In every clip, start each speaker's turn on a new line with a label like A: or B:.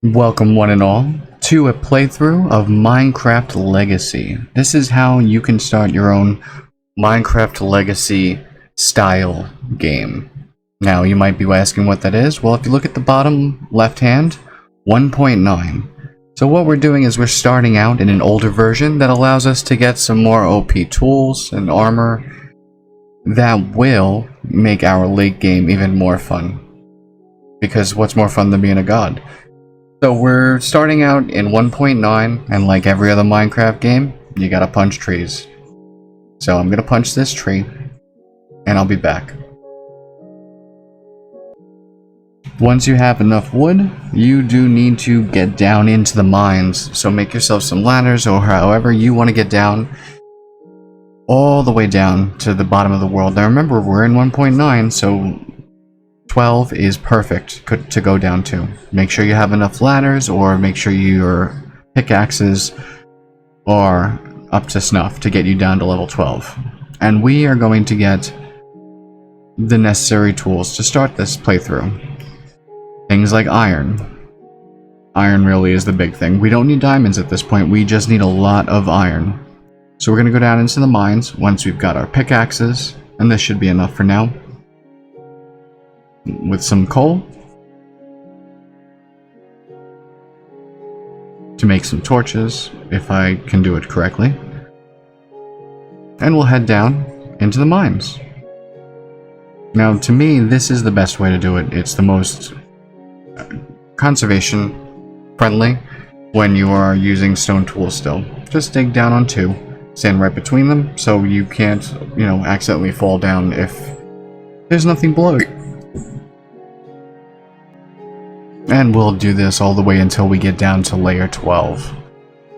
A: Welcome one and all to a playthrough of Minecraft Legacy. This is how you can start your own Minecraft Legacy style game. Now you might be asking what that is. Well, if you look at the bottom left hand, 1.9. So what we're doing is we're starting out in an older version that allows us to get some more OP tools and armor that will make our late game even more fun. Because what's more fun than being a god? So we're starting out in 1.9, and like every other Minecraft game, you gotta punch trees. So I'm gonna punch this tree, and I'll be back. Once you have enough wood, you do need to get down into the mines. So make yourself some ladders, or however you want to get down, all the way down to the bottom of the world. Now remember, we're in 1.9, so 12 is perfect to go down to. Make sure you have enough ladders, or make sure your pickaxes are up to snuff to get you down to level 12. And we are going to get the necessary tools to start this playthrough. Things like iron. Iron really is the big thing. We don't need diamonds at this point, we just need a lot of iron. So we're going to go down into the mines once we've got our pickaxes, and this should be enough for now. With some coal to make some torches, if I can do it correctly, and we'll head down into the mines. Now to me, this is the best way to do it. It's the most conservation friendly when you are using stone tools still. Just dig down on two, stand right between them so you can't, accidentally fall down if there's nothing below you. And we'll do this all the way until we get down to layer 12.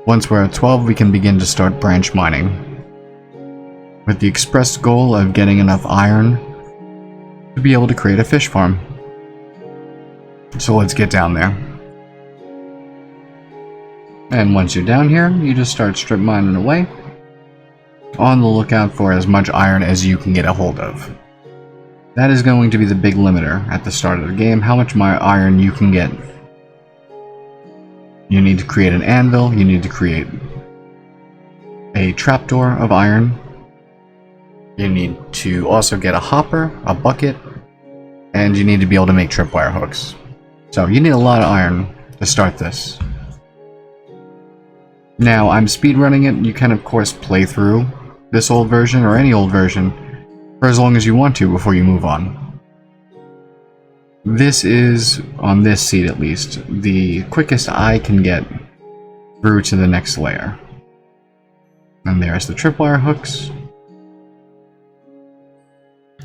A: Once we're at 12, we can begin to start branch mining, with the express goal of getting enough iron to be able to create a fish farm. So let's get down there. And once you're down here, you just start strip mining away, on the lookout for as much iron as you can get a hold of. That is going to be the big limiter at the start of the game, how much iron you can get. You need to create an anvil, you need to create a trapdoor of iron, you need to also get a hopper, a bucket, and you need to be able to make tripwire hooks. So you need a lot of iron to start this. Now I'm speedrunning it. You can of course play through this old version or any old version for as long as you want to before you move on. This is, on this seed at least, the quickest I can get through to the next layer. And there's the tripwire hooks.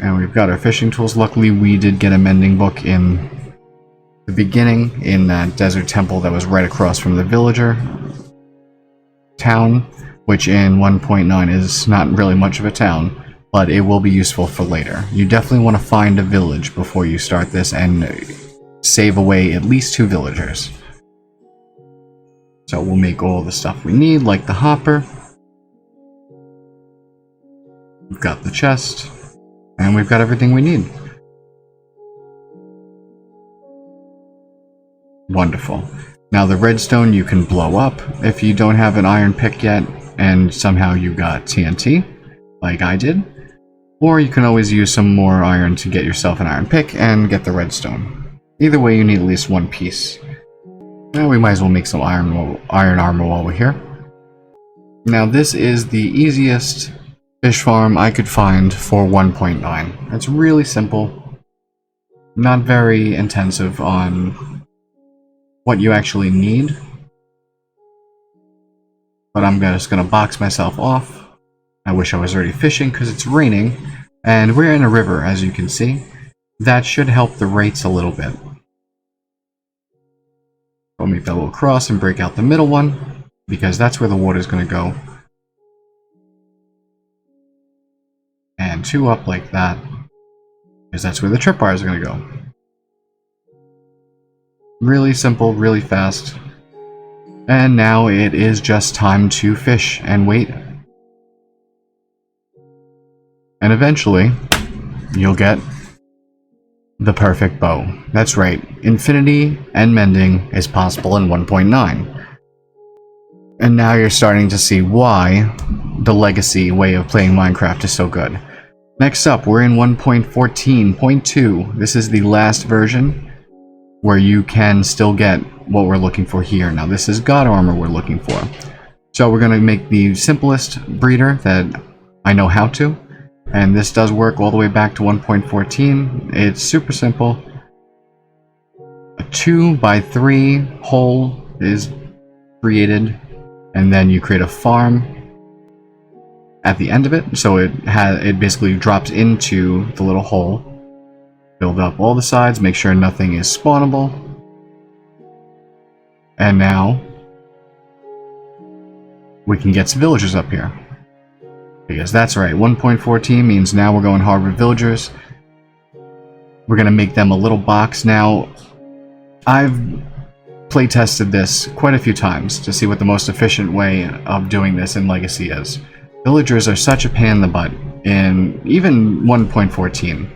A: And we've got our fishing tools. Luckily we did get a mending book in the beginning, in that desert temple that was right across from the villager town, which in 1.9 is not really much of a town, but it will be useful for later. You definitely want to find a village before you start this and save away at least 2 villagers. So we'll make all the stuff we need, like the hopper. We've got the chest, and we've got everything we need. Wonderful. Now the redstone you can blow up if you don't have an iron pick yet, and somehow you got TNT, like I did. Or you can always use some more iron to get yourself an iron pick and get the redstone. Either way, you need at least 1 piece. Now we might as well make some iron armor while we're here. Now this is the easiest fish farm I could find for 1.9. It's really simple, not very intensive on what you actually need. But I'm just going to box myself off. I wish I was already fishing because it's raining, and we're in a river, as you can see. That should help the rates a little bit. I'll make that little cross and break out the middle one, because that's where the water is going to go. And 2 up like that, because that's where the tripwires are going to go. Really simple, really fast. And now it is just time to fish and wait. And eventually, you'll get the perfect bow. That's right, infinity and mending is possible in 1.9. And now you're starting to see why the legacy way of playing Minecraft is so good. Next up, we're in 1.14.2. This is the last version where you can still get what we're looking for here. Now this is God armor we're looking for. So we're going to make the simplest breeder that I know how to. And this does work all the way back to 1.14. It's super simple. A 2x3 hole is created, and then you create a farm at the end of it, so it basically drops into the little hole. Build up all the sides, make sure nothing is spawnable. And now we can get some villagers up here. Because that's right, 1.14 means now we're going hard with villagers. We're going to make them a little box. Now, I've playtested this quite a few times to see what the most efficient way of doing this in Legacy is. Villagers are such a pain in the butt in even 1.14.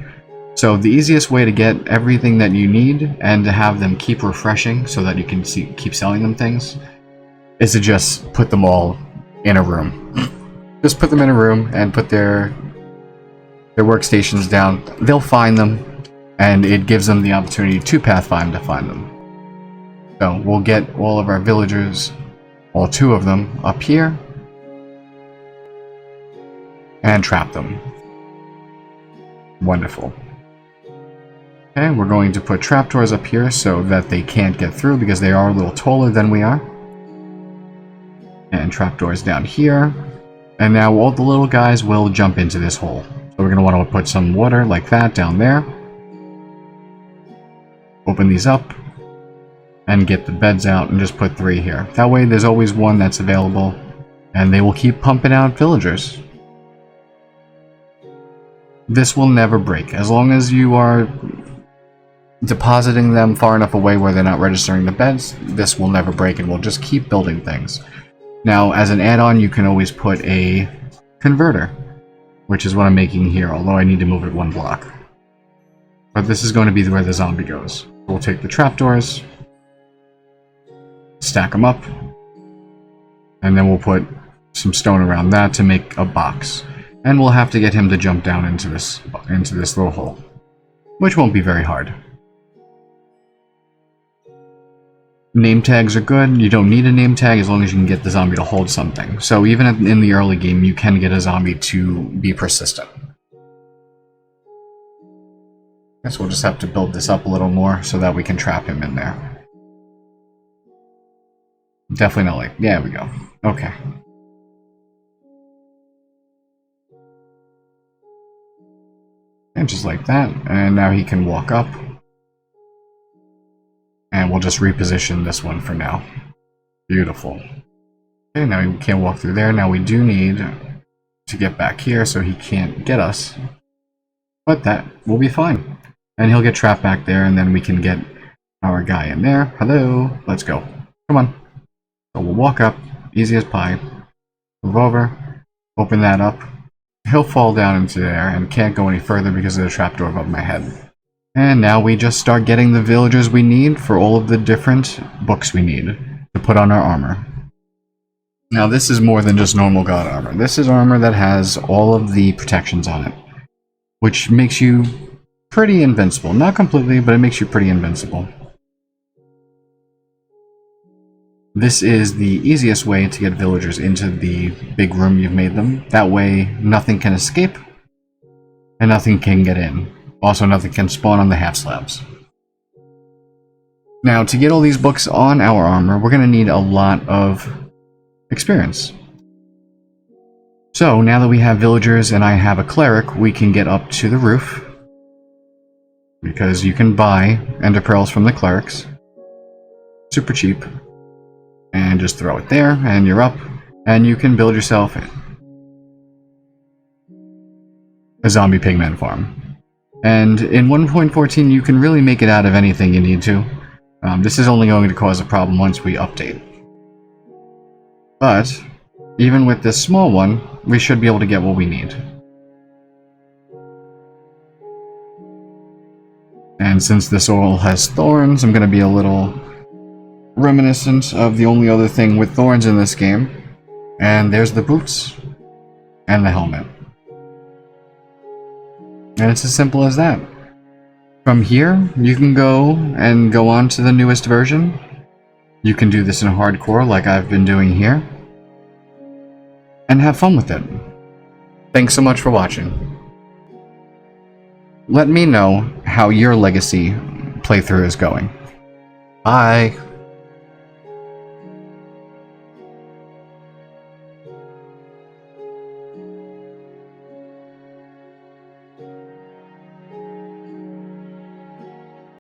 A: So the easiest way to get everything that you need and to have them keep refreshing so that you can keep selling them things is to just put them all in a room. Just put them in a room and put their workstations down. They'll find them, and it gives them the opportunity to pathfind to find them. So we'll get all of our villagers, all 2 of them, up here and trap them. Wonderful. Okay, we're going to put trapdoors up here so that they can't get through because they are a little taller than we are. And trapdoors down here. And now all the little guys will jump into this hole. So we're going to want to put some water like that down there. Open these up. And get the beds out and just put 3 here. That way there's always one that's available. And they will keep pumping out villagers. This will never break. As long as you are depositing them far enough away where they're not registering the beds, this will never break and we'll just keep building things. Now, as an add-on, you can always put a converter, which is what I'm making here, although I need to move it 1 block. But this is going to be where the zombie goes. We'll take the trapdoors, stack them up, and then we'll put some stone around that to make a box. And we'll have to get him to jump down into this little hole, which won't be very hard. Name tags are good. You don't need a name tag as long as you can get the zombie to hold something. So even in the early game, you can get a zombie to be persistent. Guess we'll just have to build this up a little more so that we can trap him in there. Definitely not like... Yeah, we go. Okay. And just like that. And now he can walk up. And we'll just reposition this one for now. Beautiful. Okay, now he can't walk through there. Now we do need to get back here so he can't get us. But that will be fine. And he'll get trapped back there, and then we can get our guy in there. Hello, let's go. Come on. So we'll walk up, easy as pie. Move over, open that up. He'll fall down into there and can't go any further because of the trapdoor above my head. And now we just start getting the villagers we need for all of the different books we need to put on our armor. Now this is more than just normal god armor. This is armor that has all of the protections on it, which makes you pretty invincible. Not completely, but it makes you pretty invincible. This is the easiest way to get villagers into the big room you've made them. That way nothing can escape and nothing can get in. Also, nothing can spawn on the half slabs. Now, to get all these books on our armor, we're going to need a lot of experience. So, now that we have villagers and I have a cleric, we can get up to the roof. Because you can buy ender pearls from the clerics. Super cheap. And just throw it there, and you're up. And you can build yourself a zombie pigman farm. And in 1.14, you can really make it out of anything you need to. This is only going to cause a problem once we update. But, even with this small one, we should be able to get what we need. And since this oil has thorns, I'm going to be a little reminiscent of the only other thing with thorns in this game. And there's the boots and the helmet. And it's as simple as that. From here, you can go on to the newest version. You can do this in hardcore like I've been doing here. And have fun with it. Thanks so much for watching. Let me know how your Legacy playthrough is going. Bye!